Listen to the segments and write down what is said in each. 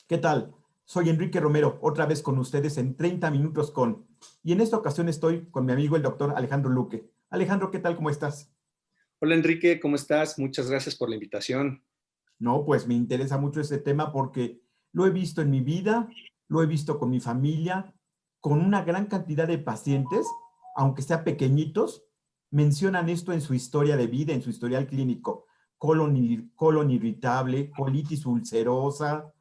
¿Qué tal? Soy Enrique Romero, otra vez con ustedes en 30 minutos con... Y en esta ocasión estoy con mi amigo el doctor Alejandro Luque. Alejandro, ¿qué tal? ¿Cómo estás? Hola Enrique, ¿cómo estás? Muchas gracias por la invitación. No, pues me interesa mucho este tema porque lo he visto en mi vida, lo he visto con mi familia, con una gran cantidad de pacientes, aunque sean pequeñitos, mencionan esto en su historia de vida, en su historial clínico. Colon irritable, colitis ulcerosa,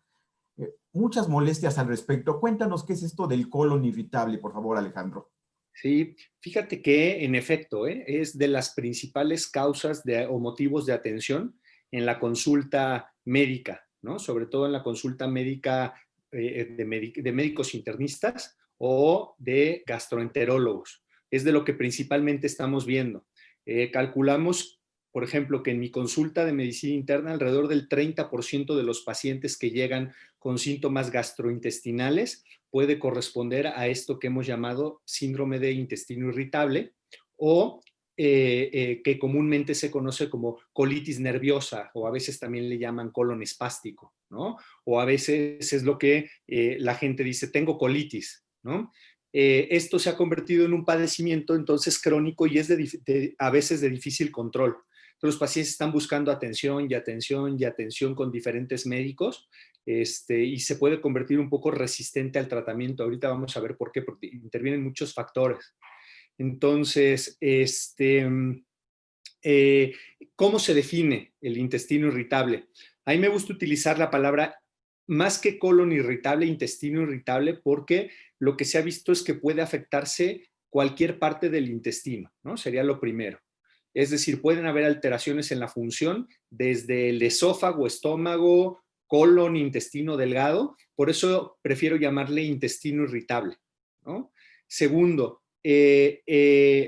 muchas molestias al respecto. Cuéntanos qué es esto del colon irritable, por favor, Alejandro. Sí, fíjate que en efecto, es de las principales causas o motivos de atención en la consulta médica, ¿no? Sobre todo en la consulta médica de médicos internistas o de gastroenterólogos. Es de lo que principalmente estamos viendo. Calculamos, por ejemplo, que en mi consulta de medicina interna, alrededor del 30% de los pacientes que llegan con síntomas gastrointestinales puede corresponder a esto que hemos llamado síndrome de intestino irritable o que comúnmente se conoce como colitis nerviosa, o a veces también le llaman colon espástico, ¿no? O a veces es lo que la gente dice, tengo colitis, ¿no? Esto se ha convertido en un padecimiento entonces crónico y es a veces de difícil control. Entonces, los pacientes están buscando atención y atención y atención con diferentes médicos, y se puede convertir un poco resistente al tratamiento. Ahorita vamos a ver por qué, porque intervienen muchos factores. Entonces, eh, ¿cómo se define el intestino irritable? A mí me gusta utilizar la palabra más que colon irritable, intestino irritable, porque lo que se ha visto es que puede afectarse cualquier parte del intestino, ¿no? Sería lo primero. Es decir, pueden haber alteraciones en la función desde el esófago, estómago, colon, intestino delgado. Por eso prefiero llamarle intestino irritable, ¿no? Segundo, este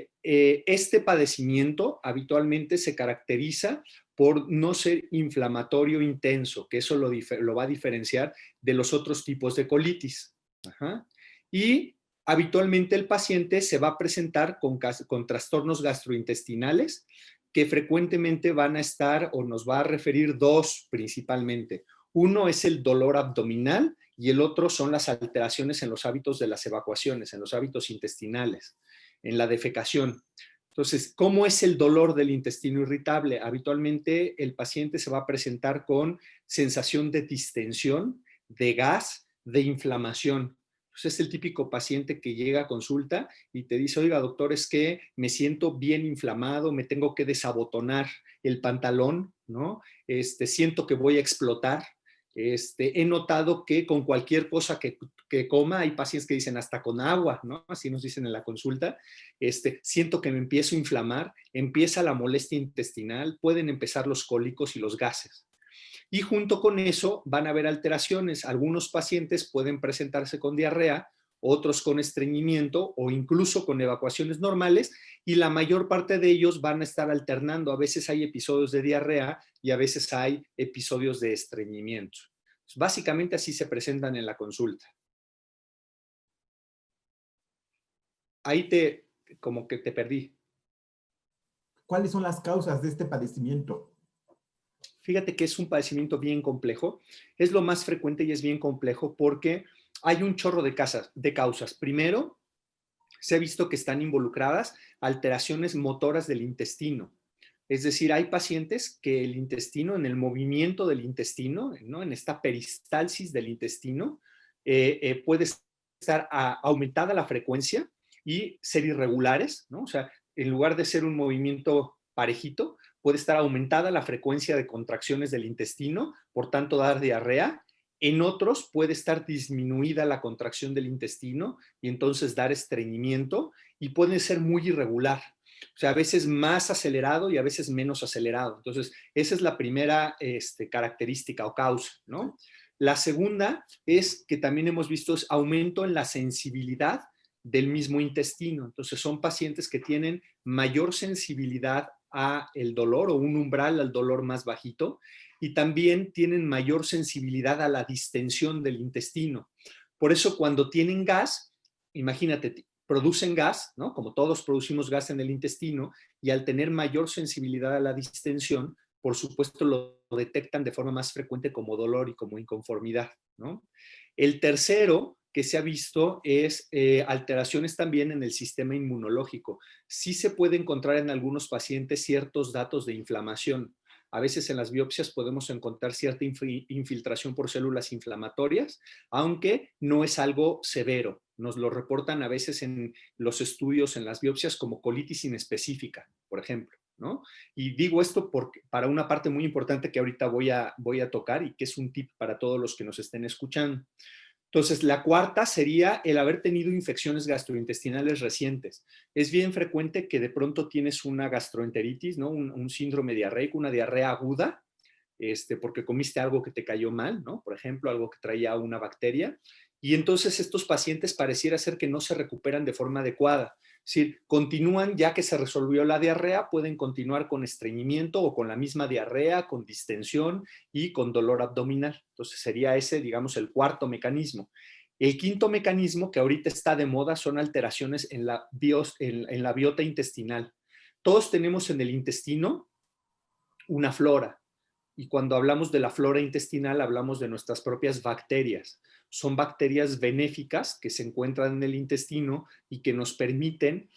padecimiento habitualmente se caracteriza por no ser inflamatorio intenso, que eso lo va a diferenciar de los otros tipos de colitis. Ajá. Y habitualmente el paciente se va a presentar con trastornos gastrointestinales que frecuentemente van a estar o nos va a referir dos principalmente. Uno es el dolor abdominal y el otro son las alteraciones en los hábitos de las evacuaciones, en los hábitos intestinales, en la defecación. Entonces, ¿cómo es el dolor del intestino irritable? Habitualmente el paciente se va a presentar con sensación de distensión, de gas, de inflamación. Entonces, es el típico paciente que llega a consulta y te dice, oiga, doctor, es que me siento bien inflamado, me tengo que desabotonar el pantalón, ¿no? Siento que voy a explotar. He notado que con cualquier cosa que coma, hay pacientes que dicen hasta con agua, ¿no? Así nos dicen en la consulta, siento que me empiezo a inflamar, empieza la molestia intestinal, pueden empezar los cólicos y los gases. Y junto con eso van a haber alteraciones. Algunos pacientes pueden presentarse con diarrea, otros con estreñimiento o incluso con evacuaciones normales, y la mayor parte de ellos van a estar alternando. A veces hay episodios de diarrea y a veces hay episodios de estreñimiento. Básicamente así se presentan en la consulta. Ahí como que te perdí. ¿Cuáles son las causas de este padecimiento? Fíjate que es un padecimiento bien complejo. Es lo más frecuente y es bien complejo porque hay un chorro de causas. Primero, se ha visto que están involucradas alteraciones motoras del intestino. Es decir, hay pacientes que el intestino, en el movimiento del intestino, ¿no? En esta peristalsis del intestino, puede estar aumentada la frecuencia y ser irregulares, ¿no? O sea, en lugar de ser un movimiento parejito, puede estar aumentada la frecuencia de contracciones del intestino, por tanto dar diarrea. En otros puede estar disminuida la contracción del intestino y entonces dar estreñimiento, y puede ser muy irregular. O sea, a veces más acelerado y a veces menos acelerado. Entonces, esa es la primera característica o causa, ¿no? La segunda es que también hemos visto aumento en la sensibilidad del mismo intestino. Entonces, son pacientes que tienen mayor sensibilidad a el dolor o un umbral al dolor más bajito, y también tienen mayor sensibilidad a la distensión del intestino. Por eso cuando tienen gas, imagínate, producen gas, ¿no? Como todos producimos gas en el intestino, y al tener mayor sensibilidad a la distensión, por supuesto lo detectan de forma más frecuente como dolor y como inconformidad, ¿no? El tercero que se ha visto es alteraciones también en el sistema inmunológico. Sí se puede encontrar en algunos pacientes ciertos datos de inflamación. A veces en las biopsias podemos encontrar cierta infiltración por células inflamatorias, aunque no es algo severo. Nos lo reportan a veces en los estudios, en las biopsias, como colitis inespecífica, por ejemplo, ¿no? Y digo esto para una parte muy importante que ahorita voy a tocar y que es un tip para todos los que nos estén escuchando. Entonces, la cuarta sería el haber tenido infecciones gastrointestinales recientes. Es bien frecuente que de pronto tienes una gastroenteritis, ¿no? Un síndrome diarreico, una diarrea aguda, porque comiste algo que te cayó mal, ¿no? Por ejemplo, algo que traía una bacteria. Y entonces estos pacientes pareciera ser que no se recuperan de forma adecuada. Es decir, continúan, ya que se resolvió la diarrea, pueden continuar con estreñimiento o con la misma diarrea, con distensión y con dolor abdominal. Entonces sería ese, digamos, el cuarto mecanismo. El quinto mecanismo que ahorita está de moda son alteraciones en la biota intestinal. Todos tenemos en el intestino una flora. Y cuando hablamos de la flora intestinal, hablamos de nuestras propias bacterias. Son bacterias benéficas que se encuentran en el intestino y que nos permiten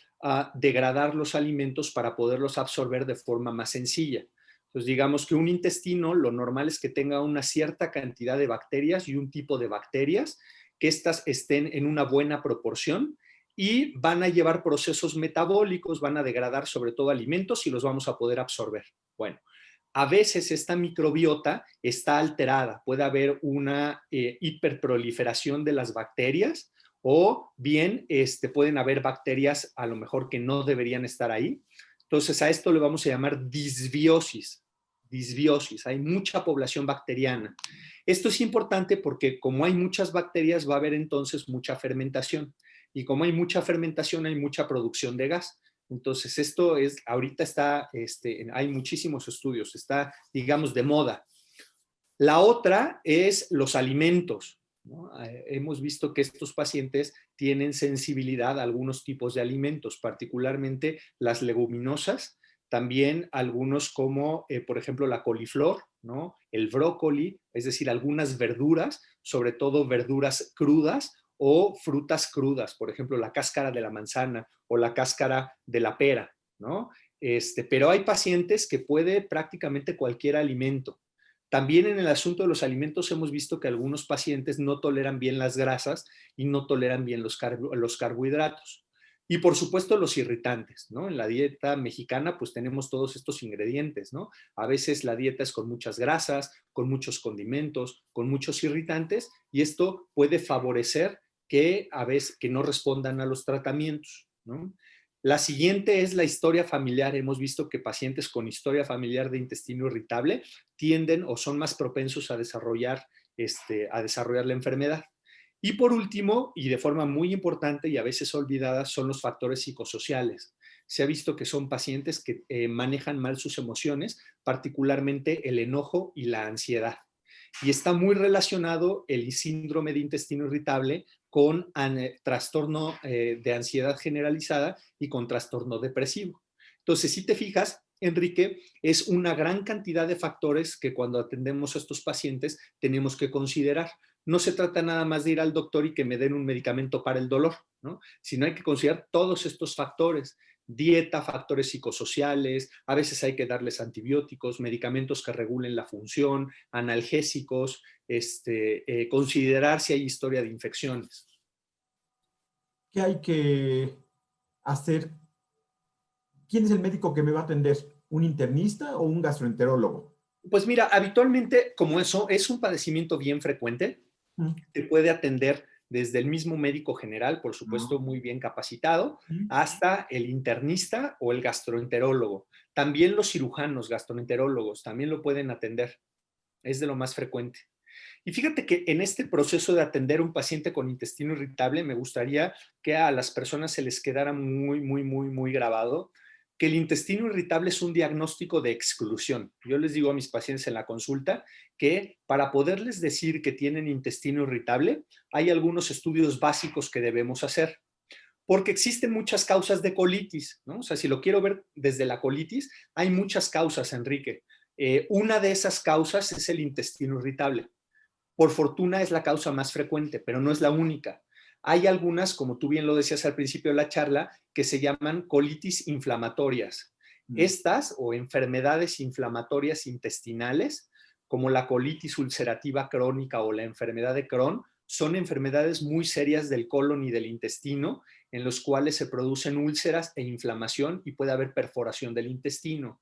degradar los alimentos para poderlos absorber de forma más sencilla. Entonces, digamos que un intestino, lo normal es que tenga una cierta cantidad de bacterias y un tipo de bacterias, que éstas estén en una buena proporción y van a llevar procesos metabólicos, van a degradar sobre todo alimentos y los vamos a poder absorber. Bueno, a veces esta microbiota está alterada, puede haber una hiperproliferación de las bacterias o bien pueden haber bacterias a lo mejor que no deberían estar ahí. Entonces a esto le vamos a llamar disbiosis. Disbiosis, hay mucha población bacteriana. Esto es importante porque como hay muchas bacterias va a haber entonces mucha fermentación y como hay mucha fermentación hay mucha producción de gas. Entonces, esto es, ahorita está, hay muchísimos estudios, está, digamos, de moda. La otra es los alimentos, ¿no? Hemos visto que estos pacientes tienen sensibilidad a algunos tipos de alimentos, particularmente las leguminosas, también algunos como, por ejemplo, la coliflor, ¿no? El brócoli, es decir, algunas verduras, sobre todo verduras crudas o frutas crudas, por ejemplo, la cáscara de la manzana o la cáscara de la pera, ¿no? Pero hay pacientes que puede prácticamente cualquier alimento. También en el asunto de los alimentos hemos visto que algunos pacientes no toleran bien las grasas y no toleran bien los carbohidratos. Y por supuesto los irritantes, ¿no? En la dieta mexicana pues tenemos todos estos ingredientes, ¿no? A veces la dieta es con muchas grasas, con muchos condimentos, con muchos irritantes y esto puede favorecer que a veces que no respondan a los tratamientos, ¿no? La siguiente es la historia familiar. Hemos visto que pacientes con historia familiar de intestino irritable tienden o son más propensos a desarrollar la enfermedad. Y por último, y de forma muy importante y a veces olvidada, son los factores psicosociales. Se ha visto que son pacientes que manejan mal sus emociones, particularmente el enojo y la ansiedad. Y está muy relacionado el síndrome de intestino irritable con trastorno de ansiedad generalizada y con trastorno depresivo. Entonces, si te fijas, Enrique, es una gran cantidad de factores que cuando atendemos a estos pacientes tenemos que considerar. No se trata nada más de ir al doctor y que me den un medicamento para el dolor, ¿no? Sino hay que considerar todos estos factores. Dieta, factores psicosociales, a veces hay que darles antibióticos, medicamentos que regulen la función, analgésicos, considerar si hay historia de infecciones. ¿Qué hay que hacer? ¿Quién es el médico que me va a atender? ¿Un internista o un gastroenterólogo? Pues mira, habitualmente, como eso es un padecimiento bien frecuente, te puede atender desde el mismo médico general, por supuesto, muy bien capacitado, hasta el internista o el gastroenterólogo. También los cirujanos gastroenterólogos también lo pueden atender. Es de lo más frecuente. Y fíjate que en este proceso de atender a un paciente con intestino irritable, me gustaría que a las personas se les quedara muy, muy, muy, muy grabado que el intestino irritable es un diagnóstico de exclusión. Yo les digo a mis pacientes en la consulta que para poderles decir que tienen intestino irritable, hay algunos estudios básicos que debemos hacer. Porque existen muchas causas de colitis, ¿no? O sea, si lo quiero ver desde la colitis, hay muchas causas, Enrique. Una de esas causas es el intestino irritable. Por fortuna es la causa más frecuente, pero no es la única. Hay algunas, como tú bien lo decías al principio de la charla, que se llaman colitis inflamatorias. Estas o enfermedades inflamatorias intestinales, como la colitis ulcerativa crónica o la enfermedad de Crohn, son enfermedades muy serias del colon y del intestino, en los cuales se producen úlceras e inflamación y puede haber perforación del intestino.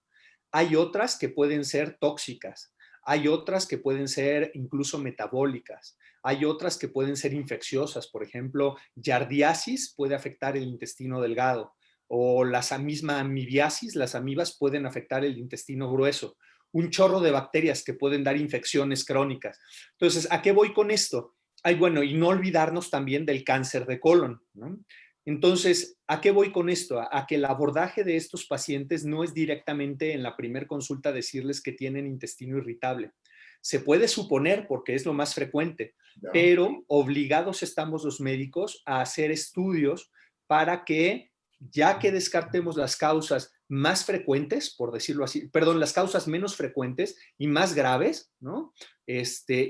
Hay otras que pueden ser tóxicas, hay otras que pueden ser incluso metabólicas, hay otras que pueden ser infecciosas, por ejemplo, yardiasis puede afectar el intestino delgado, o la misma amibiasis, las amibas pueden afectar el intestino grueso, un chorro de bacterias que pueden dar infecciones crónicas. Entonces, ¿a qué voy con esto? Ay, bueno, y no olvidarnos también del cáncer de colon, ¿no? Entonces, ¿a qué voy con esto? A que el abordaje de estos pacientes no es directamente en la primera consulta decirles que tienen intestino irritable. Se puede suponer porque es lo más frecuente, pero obligados estamos los médicos a hacer estudios para que, ya que descartemos las causas más frecuentes, por decirlo así, perdón, las causas menos frecuentes y más graves, ¿no?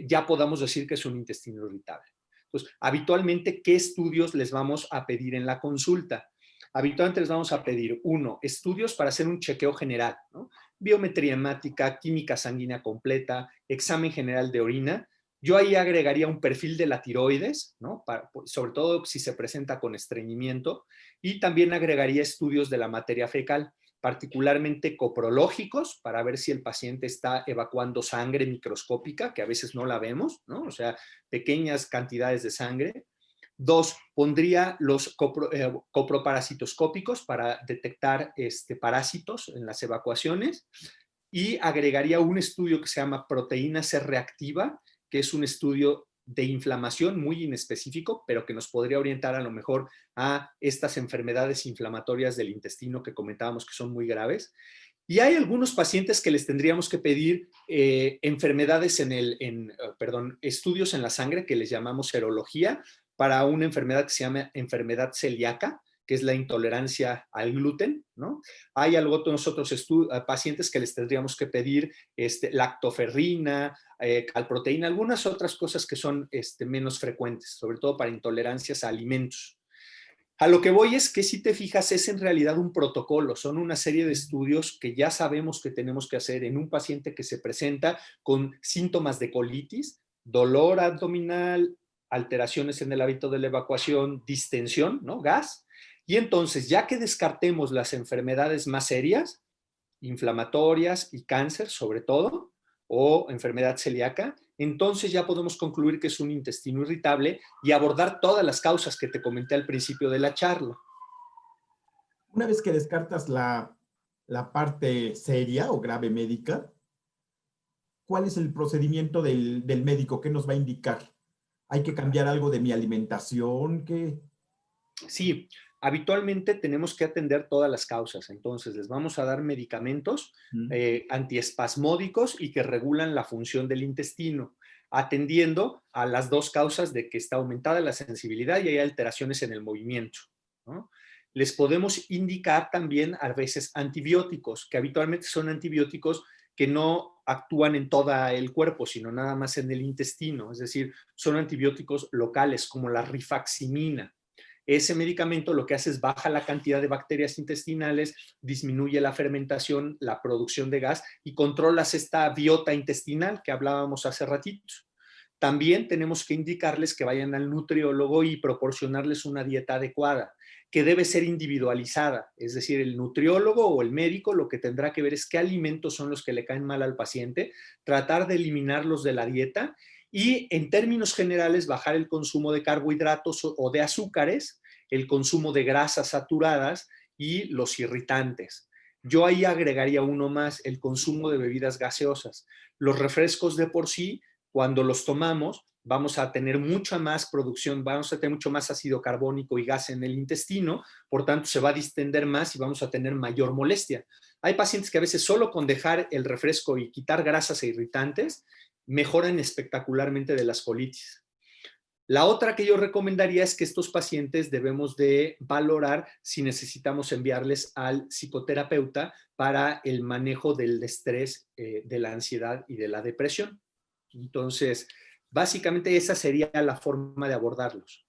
Ya podamos decir que es un intestino irritable. Entonces, habitualmente, ¿qué estudios les vamos a pedir en la consulta? Habitualmente les vamos a pedir, uno, estudios para hacer un chequeo general, ¿no? Biometría hemática, química sanguínea completa, examen general de orina. Yo ahí agregaría un perfil de la tiroides, ¿no? Sobre todo si se presenta con estreñimiento, y también agregaría estudios de la materia fecal, particularmente coprológicos, para ver si el paciente está evacuando sangre microscópica, que a veces no la vemos, ¿no? O sea, pequeñas cantidades de sangre. Dos, pondría los coproparasitoscópicos para detectar parásitos en las evacuaciones, y agregaría un estudio que se llama proteína C reactiva, que es un estudio de inflamación muy inespecífico, pero que nos podría orientar a lo mejor a estas enfermedades inflamatorias del intestino que comentábamos que son muy graves. Y hay algunos pacientes que les tendríamos que pedir estudios en la sangre que les llamamos serología para una enfermedad que se llama enfermedad celíaca, que es la intolerancia al gluten, ¿no? Hay algunos otros pacientes que les tendríamos que pedir lactoferrina, calproteína, algunas otras cosas que son menos frecuentes, sobre todo para intolerancias a alimentos. A lo que voy es que, si te fijas, es en realidad un protocolo, son una serie de estudios que ya sabemos que tenemos que hacer en un paciente que se presenta con síntomas de colitis, dolor abdominal, alteraciones en el hábito de la evacuación, distensión, ¿no? Gas. Y entonces, ya que descartemos las enfermedades más serias, inflamatorias y cáncer sobre todo, o enfermedad celíaca, entonces ya podemos concluir que es un intestino irritable y abordar todas las causas que te comenté al principio de la charla. Una vez que descartas la parte seria o grave médica, ¿cuál es el procedimiento del médico? ¿Qué nos va a indicar? ¿Hay que cambiar algo de mi alimentación? ¿Qué? Sí, habitualmente tenemos que atender todas las causas, entonces les vamos a dar medicamentos antiespasmódicos y que regulan la función del intestino, atendiendo a las dos causas de que está aumentada la sensibilidad y hay alteraciones en el movimiento, ¿no? Les podemos indicar también a veces antibióticos, que habitualmente son antibióticos que no actúan en todo el cuerpo, sino nada más en el intestino, es decir, son antibióticos locales como la rifaximina. Ese medicamento lo que hace es baja la cantidad de bacterias intestinales, disminuye la fermentación, la producción de gas y controlas esta biota intestinal que hablábamos hace ratito. También tenemos que indicarles que vayan al nutriólogo y proporcionarles una dieta adecuada, que debe ser individualizada. Es decir, el nutriólogo o el médico lo que tendrá que ver es qué alimentos son los que le caen mal al paciente, tratar de eliminarlos de la dieta y, en términos generales, bajar el consumo de carbohidratos o de azúcares, el consumo de grasas saturadas y los irritantes. Yo ahí agregaría uno más, el consumo de bebidas gaseosas. Los refrescos de por sí, cuando los tomamos, vamos a tener mucha más producción, vamos a tener mucho más ácido carbónico y gas en el intestino, por tanto se va a distender más y vamos a tener mayor molestia. Hay pacientes que a veces solo con dejar el refresco y quitar grasas e irritantes mejoran espectacularmente de las colitis. La otra que yo recomendaría es que estos pacientes debemos de valorar si necesitamos enviarles al psicoterapeuta para el manejo del estrés, de la ansiedad y de la depresión. Entonces, básicamente esa sería la forma de abordarlos.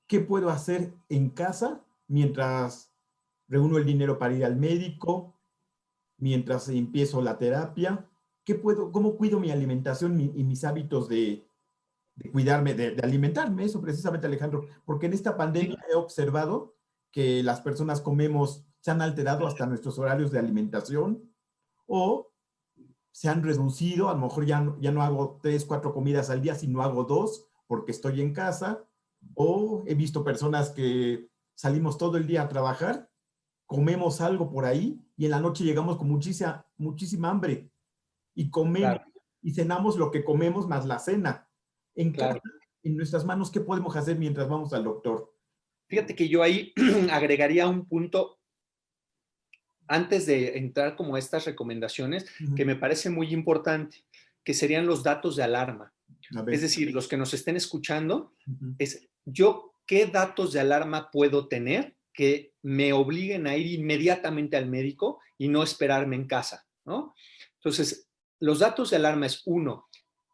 ¿Qué puedo hacer en casa mientras reúno el dinero para ir al médico, mientras empiezo la terapia? ¿Cómo cuido mi alimentación y mis hábitos de cuidarme, de alimentarme? Eso precisamente, Alejandro, porque en esta pandemia Sí, he observado que las personas comemos, se han alterado hasta nuestros horarios de alimentación o se han reducido, a lo mejor ya no hago 3, 4 comidas al día, sino hago 2 porque estoy en casa, o he visto personas que salimos todo el día a trabajar, comemos algo por ahí y en la noche llegamos con muchísima hambre y comemos claro, y cenamos lo que comemos más la cena. En casa, claro. en nuestras manos, ¿qué podemos hacer mientras vamos al doctor? Fíjate que yo ahí agregaría un punto antes de entrar como a estas recomendaciones que Ujú. me parece muy importante, que serían los datos de alarma. A Es ver. decir, los que nos estén escuchando, Ujú. es yo qué datos de alarma puedo tener que me obliguen a ir inmediatamente al médico y no esperarme en casa, ¿no? Entonces, los datos de alarma es uno,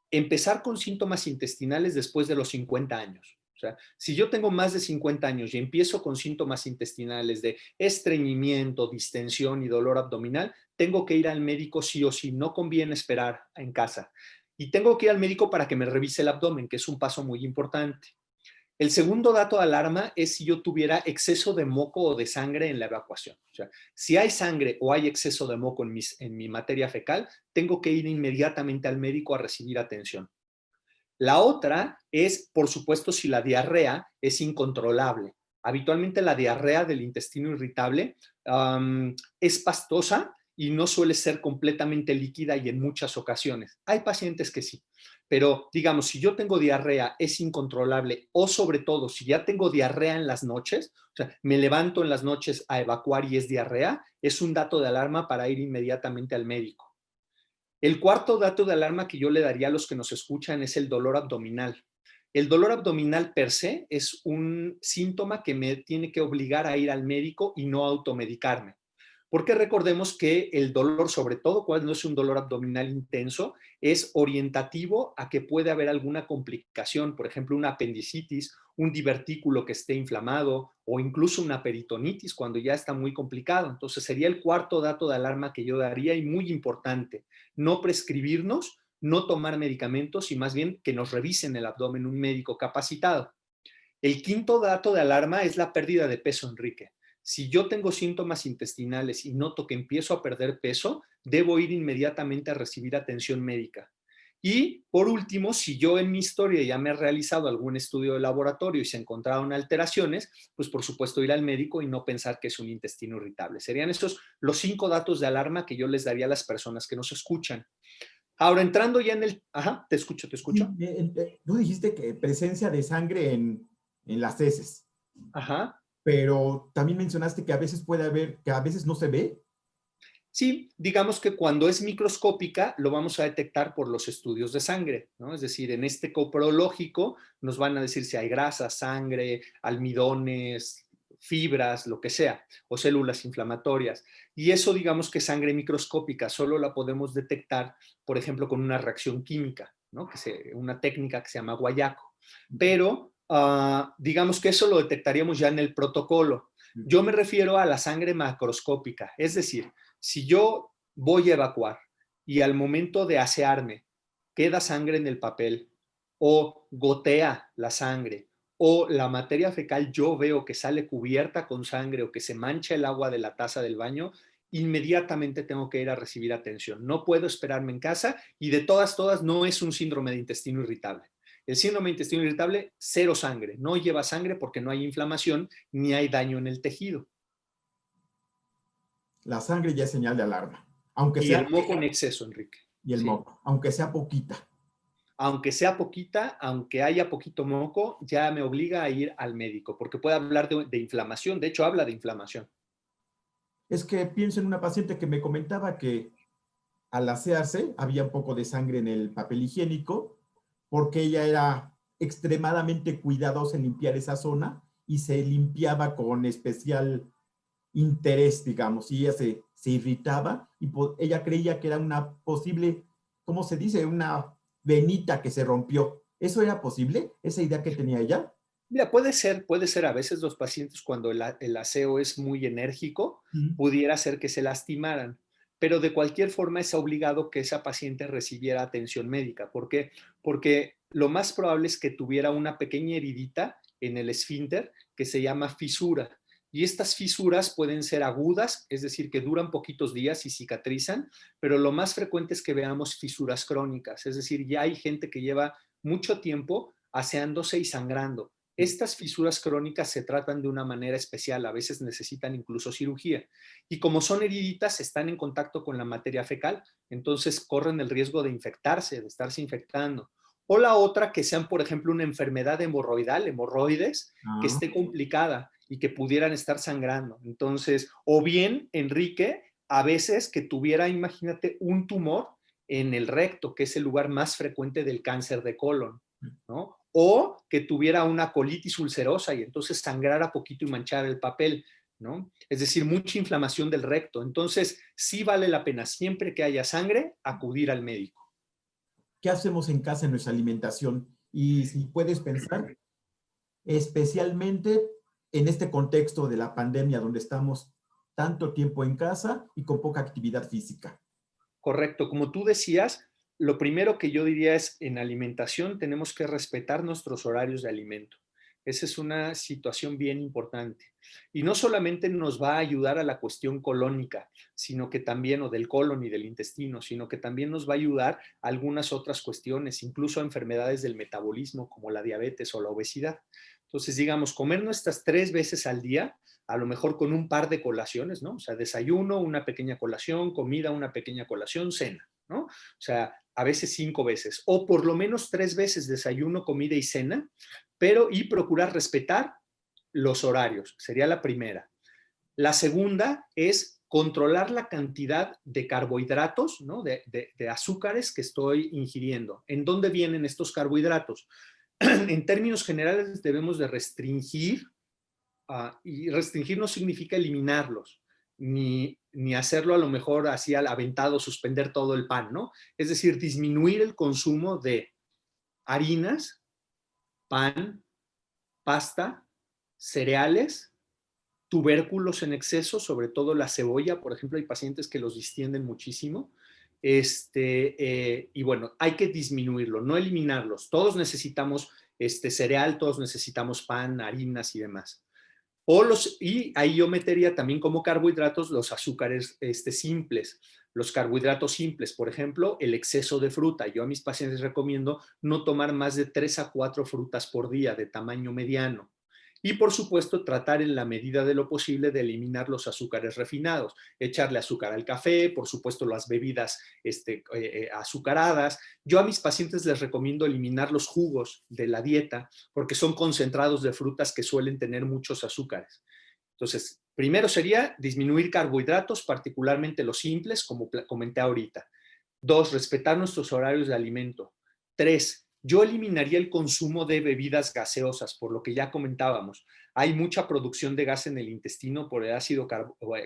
empezar con síntomas intestinales después de los 50 años. O sea, si yo tengo más de 50 años y empiezo con síntomas intestinales de estreñimiento, distensión y dolor abdominal, tengo que ir al médico sí o sí, no conviene esperar en casa. Y tengo que ir al médico para que me revise el abdomen, que es un paso muy importante. El segundo dato de alarma es si yo tuviera exceso de moco o de sangre en la evacuación. O sea, si hay sangre o hay exceso de moco en mi materia fecal, tengo que ir inmediatamente al médico a recibir atención. La otra es, por supuesto, si la diarrea es incontrolable. Habitualmente la diarrea del intestino irritable es pastosa y no suele ser completamente líquida y en muchas ocasiones. Hay pacientes que sí, pero digamos, si yo tengo diarrea es incontrolable o sobre todo si ya tengo diarrea en las noches, o sea, me levanto en las noches a evacuar y es diarrea, es un dato de alarma para ir inmediatamente al médico. El cuarto dato de alarma que yo le daría a los que nos escuchan es el dolor abdominal. El dolor abdominal per se es un síntoma que me tiene que obligar a ir al médico y no automedicarme. Porque recordemos que el dolor, sobre todo cuando es un dolor abdominal intenso, es orientativo a que puede haber alguna complicación, por ejemplo, una apendicitis, un divertículo que esté inflamado o incluso una peritonitis cuando ya está muy complicado. Entonces sería el cuarto dato de alarma que yo daría y muy importante, no prescribirnos, no tomar medicamentos y más bien que nos revisen el abdomen un médico capacitado. El quinto dato de alarma es la pérdida de peso, Enrique. Si yo tengo síntomas intestinales y noto que empiezo a perder peso, debo ir inmediatamente a recibir atención médica. Y por último, si yo en mi historia ya me he realizado algún estudio de laboratorio y se encontraron alteraciones, pues por supuesto ir al médico y no pensar que es un intestino irritable. Serían estos los 5 datos de alarma que yo les daría a las personas que nos escuchan. Ahora, entrando ya en el... Ajá, te escucho, te Sí, escucho. tú dijiste que presencia de sangre en las heces, Ajá. pero también mencionaste que a veces puede haber, que a veces no se ve. Sí, digamos que cuando es microscópica lo vamos a detectar por los estudios de sangre, ¿no? Es decir, en este coprológico nos van a decir si hay grasa, sangre, almidones, fibras, lo que sea, o células inflamatorias. Y eso digamos que sangre microscópica solo la podemos detectar, por ejemplo, con una reacción química, ¿no? Una técnica que se llama guayaco. Pero digamos que eso lo detectaríamos ya en el protocolo. Yo me refiero a la sangre macroscópica, es decir, si yo voy a evacuar y al momento de asearme queda sangre en el papel o gotea la sangre o la materia fecal yo veo que sale cubierta con sangre o que se mancha el agua de la taza del baño, inmediatamente tengo que ir a recibir atención. No puedo esperarme en casa y de todas, no es un síndrome de intestino irritable. El síndrome de intestino irritable, cero sangre, no lleva sangre porque no hay inflamación ni hay daño en el tejido. La sangre ya es señal de alarma, aunque Y sea, el moco en exceso, Enrique. y el Sí. moco, aunque sea poquita. Aunque sea poquita, aunque haya poquito moco, ya me obliga a ir al médico, porque puede hablar de inflamación. De hecho, habla de inflamación. Es que pienso en una paciente que me comentaba que al asearse había un poco de sangre en el papel higiénico porque ella era extremadamente cuidadosa en limpiar esa zona y se limpiaba con especial interés, digamos, y ella se irritaba y ella creía que era una posible, ¿cómo se dice? Una venita que se rompió. ¿Eso era posible? ¿Esa idea que tenía ella? Mira, puede ser. A veces los pacientes cuando el aseo es muy enérgico, Mm. pudiera ser que se lastimaran, pero de cualquier forma es obligado que esa paciente recibiera atención médica. ¿Por qué? Porque lo más probable es que tuviera una pequeña heridita en el esfínter que se llama fisura. Y estas fisuras pueden ser agudas, es decir, que duran poquitos días y cicatrizan, pero lo más frecuente es que veamos fisuras crónicas, es decir, ya hay gente que lleva mucho tiempo aseándose y sangrando. Estas fisuras crónicas se tratan de una manera especial, a veces necesitan incluso cirugía. Y como son heriditas, están en contacto con la materia fecal, entonces corren el riesgo de infectarse, de estarse infectando. O la otra, que sean, por ejemplo, una enfermedad hemorroidal, hemorroides, que Ah, esté complicada y que pudieran estar sangrando. Entonces, o bien, Enrique, a veces que tuviera, imagínate, un tumor en el recto, que es el lugar más frecuente del cáncer de colon, ¿no? O que tuviera una colitis ulcerosa y entonces sangrara poquito y manchara el papel, ¿no? Es decir, mucha inflamación del recto. Entonces, sí vale la pena, siempre que haya sangre, acudir al médico. ¿qué hacemos en casa en nuestra alimentación? Y si puedes pensar, especialmente en este contexto de la pandemia donde estamos tanto tiempo en casa y con poca actividad física. Correcto, como tú decías, lo primero que yo diría es en alimentación tenemos que respetar nuestros horarios de alimento. Esa es una situación bien importante. Y no solamente nos va a ayudar a la cuestión colónica, sino que también, o del colon y del intestino, sino que también nos va a ayudar a algunas otras cuestiones, incluso a enfermedades del metabolismo como la diabetes o la obesidad. Entonces, digamos, comer nuestras 3 veces al día, a lo mejor con un par de colaciones, ¿no? O sea, desayuno, una pequeña colación, comida, una pequeña colación, cena, ¿no? O sea, a veces 5 veces, o por lo menos 3 veces desayuno, comida y cena, pero y procurar respetar los horarios, sería la primera. La segunda es controlar la cantidad de carbohidratos, ¿no? de azúcares que estoy ingiriendo. ¿En dónde vienen estos carbohidratos? En términos generales debemos de restringir. Y restringir no significa eliminarlos, ni hacerlo a lo mejor así al aventado, suspender todo el pan, ¿no? Es decir, disminuir el consumo de harinas, pan, pasta, cereales, tubérculos en exceso, sobre todo la cebolla, por ejemplo, hay pacientes que los distienden muchísimo. Y bueno, hay que disminuirlo, no eliminarlos. Todos necesitamos cereal, todos necesitamos pan, harinas y demás. Y ahí yo metería también como carbohidratos los azúcares simples, los carbohidratos simples, por ejemplo, el exceso de fruta. Yo a mis pacientes recomiendo no tomar más de 3 a 4 frutas por día de tamaño mediano. Y por supuesto, tratar en la medida de lo posible de eliminar los azúcares refinados, echarle azúcar al café, por supuesto las bebidas azucaradas. Yo a mis pacientes les recomiendo eliminar los jugos de la dieta porque son concentrados de frutas que suelen tener muchos azúcares. Entonces, primero sería disminuir carbohidratos, particularmente los simples, como comenté ahorita. 2, respetar nuestros horarios de alimento. 3, yo eliminaría el consumo de bebidas gaseosas, por lo que ya comentábamos. Hay mucha producción de gas en el intestino por el ácido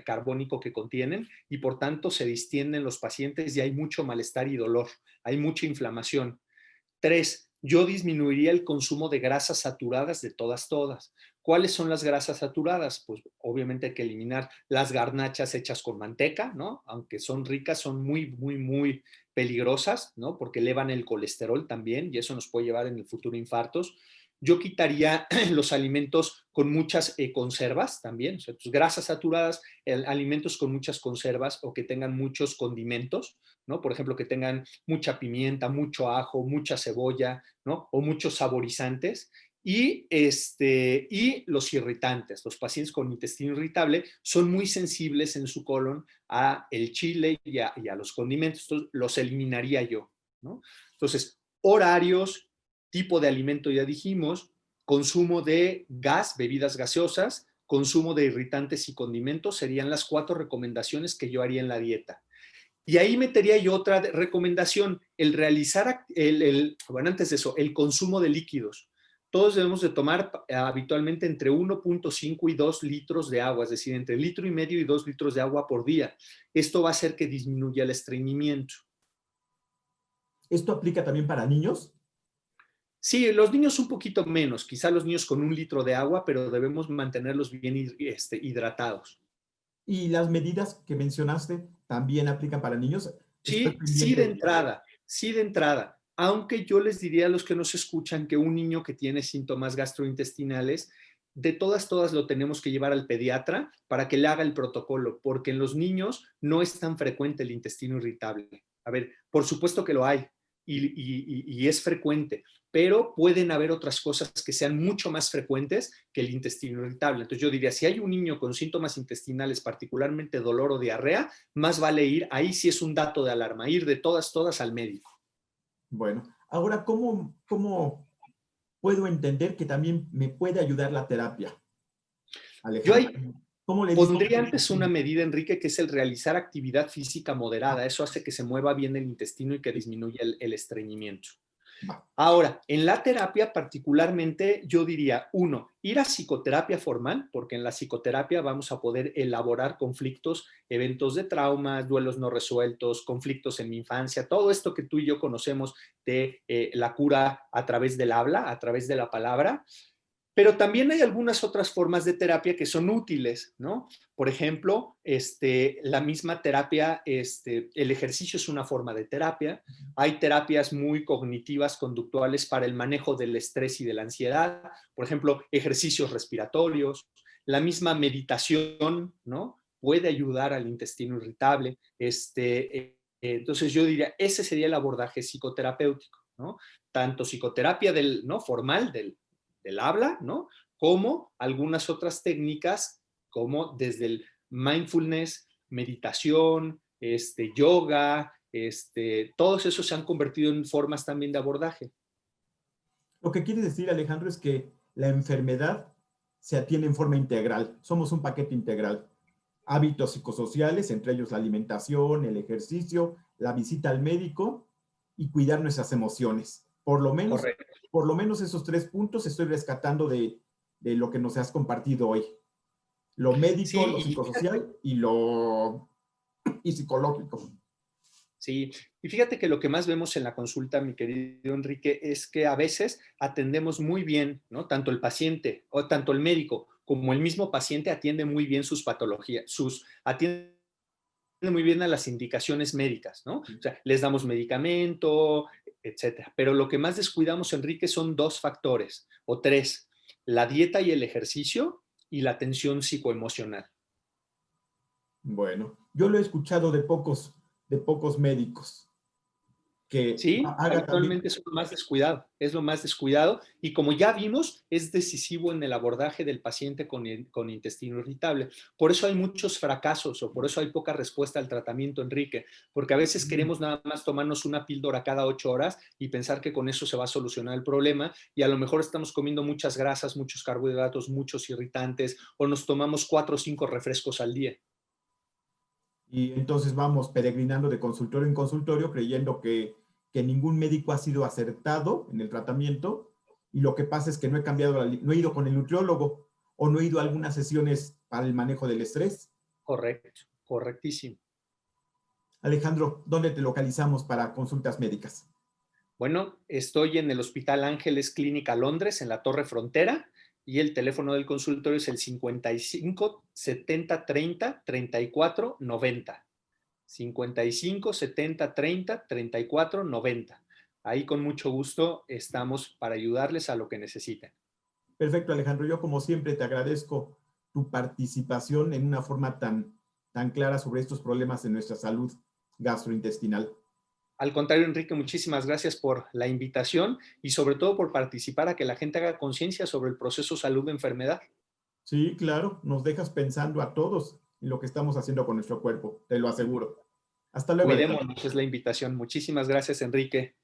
carbónico que contienen y por tanto se distienden los pacientes y hay mucho malestar y dolor, hay mucha inflamación. 3, yo disminuiría el consumo de grasas saturadas de todas. ¿Cuáles son las grasas saturadas? Pues obviamente hay que eliminar las garnachas hechas con manteca, ¿no? Aunque son ricas, son muy peligrosas, ¿no? Porque elevan el colesterol también y eso nos puede llevar en el futuro a infartos. Yo quitaría los alimentos con muchas conservas también, o sea, tus grasas saturadas, alimentos con muchas conservas o que tengan muchos condimentos, ¿no? Por ejemplo, que tengan mucha pimienta, mucho ajo, mucha cebolla, ¿no? O muchos saborizantes. Y los irritantes. Los pacientes con intestino irritable son muy sensibles en su colon a el chile y a los condimentos. Entonces, los eliminaría yo, ¿no? Entonces, horarios, tipo de alimento ya dijimos, consumo de gas, bebidas gaseosas, consumo de irritantes y condimentos serían las 4 recomendaciones que yo haría en la dieta. Y ahí metería yo otra recomendación, el realizar, bueno, antes de eso, el consumo de líquidos. Todos debemos de tomar habitualmente entre 1.5 y 2 litros de agua, es decir, entre 1,5 litros y 2 litros de agua por día. Esto va a hacer que disminuya el estreñimiento. ¿Esto aplica también para niños? Sí, los niños un poquito menos, quizá los niños con 1 litro de agua, pero debemos mantenerlos bien hidratados. ¿Y las medidas que mencionaste también aplican para niños? Estoy Sí, sí de pendiente. entrada, sí de entrada. Aunque yo les diría a los que nos escuchan que un niño que tiene síntomas gastrointestinales, de todas lo tenemos que llevar al pediatra para que le haga el protocolo, porque en los niños no es tan frecuente el intestino irritable. A ver, por supuesto que lo hay y es frecuente, pero pueden haber otras cosas que sean mucho más frecuentes que el intestino irritable. Entonces yo diría, si hay un niño con síntomas intestinales, particularmente dolor o diarrea, más vale ir, ahí sí es un dato de alarma, ir de todas al médico. Bueno, ahora, ¿cómo puedo entender que también me puede ayudar la terapia, Yo Alejandro? ahí ¿Cómo le digo? pondría antes una medida, Enrique, que es el realizar actividad física moderada. Eso hace que se mueva bien el intestino y que disminuya el estreñimiento. Va. Ahora, en la terapia particularmente, yo diría, uno, ir a psicoterapia formal, porque en la psicoterapia vamos a poder elaborar conflictos, eventos de traumas, duelos no resueltos, conflictos en mi infancia, todo esto que tú y yo conocemos de la cura a través del habla, a través de la palabra. Pero también hay algunas otras formas de terapia que son útiles, ¿no? Por ejemplo, la misma terapia, el ejercicio es una forma de terapia. Hay terapias muy cognitivas, conductuales para el manejo del estrés y de la ansiedad. Por ejemplo, ejercicios respiratorios. La misma meditación, ¿no? Puede ayudar al intestino irritable. Entonces yo diría, ese sería el abordaje psicoterapéutico, ¿no? Tanto psicoterapia ¿no? formal, del habla, ¿no? Como algunas otras técnicas, como desde el mindfulness, meditación, yoga, todos esos se han convertido en formas también de abordaje. Lo que quiere decir, Alejandro, es que la enfermedad se atiende en forma integral. Somos un paquete integral. Hábitos psicosociales, entre ellos la alimentación, el ejercicio, la visita al médico y cuidar nuestras emociones. Correcto. Por lo menos esos 3 puntos estoy rescatando de lo que nos has compartido hoy. Lo médico, lo Sí, psicosocial y psicológico. sí, y fíjate que lo que más vemos en la consulta, mi querido Enrique, es que a veces atendemos muy bien, ¿no? Tanto el paciente o tanto el médico como el mismo paciente atiende muy bien sus patologías, atiende muy bien a las indicaciones médicas, ¿no? O sea, les damos medicamento, etcétera. Pero lo que más descuidamos, Enrique, son 2 factores o 3: la dieta y el ejercicio y la atención psicoemocional. Bueno, yo lo he escuchado de pocos médicos que Sí, haga también. habitualmente es lo más descuidado y como ya vimos, es decisivo en el abordaje del paciente con intestino irritable. Por eso hay muchos fracasos o por eso hay poca respuesta al tratamiento, Enrique, porque a veces queremos nada más tomarnos una píldora cada 8 horas y pensar que con eso se va a solucionar el problema y a lo mejor estamos comiendo muchas grasas, muchos carbohidratos, muchos irritantes o nos tomamos 4 o 5 refrescos al día. Y entonces vamos peregrinando de consultorio en consultorio creyendo que ningún médico ha sido acertado en el tratamiento y lo que pasa es que no he cambiado, no he ido con el nutriólogo o no he ido a algunas sesiones para el manejo del estrés. Correcto, correctísimo. Alejandro, ¿dónde te localizamos para consultas médicas? Bueno, estoy en el Hospital Ángeles Clínica Londres, en la Torre Frontera, y el teléfono del consultorio es el 55 70 30 34 90. 55 70 30 34 90. Ahí con mucho gusto estamos para ayudarles a lo que necesiten. Perfecto, Alejandro. Yo como siempre te agradezco tu participación en una forma tan clara sobre estos problemas de nuestra salud gastrointestinal. Al contrario, Enrique, muchísimas gracias por la invitación y sobre todo por participar a que la gente haga conciencia sobre el proceso salud-enfermedad. Sí, claro, nos dejas pensando a todos en lo que estamos haciendo con nuestro cuerpo, te lo aseguro. Hasta luego, Alejandro. Cuidémonos, es la invitación. Muchísimas gracias, Enrique.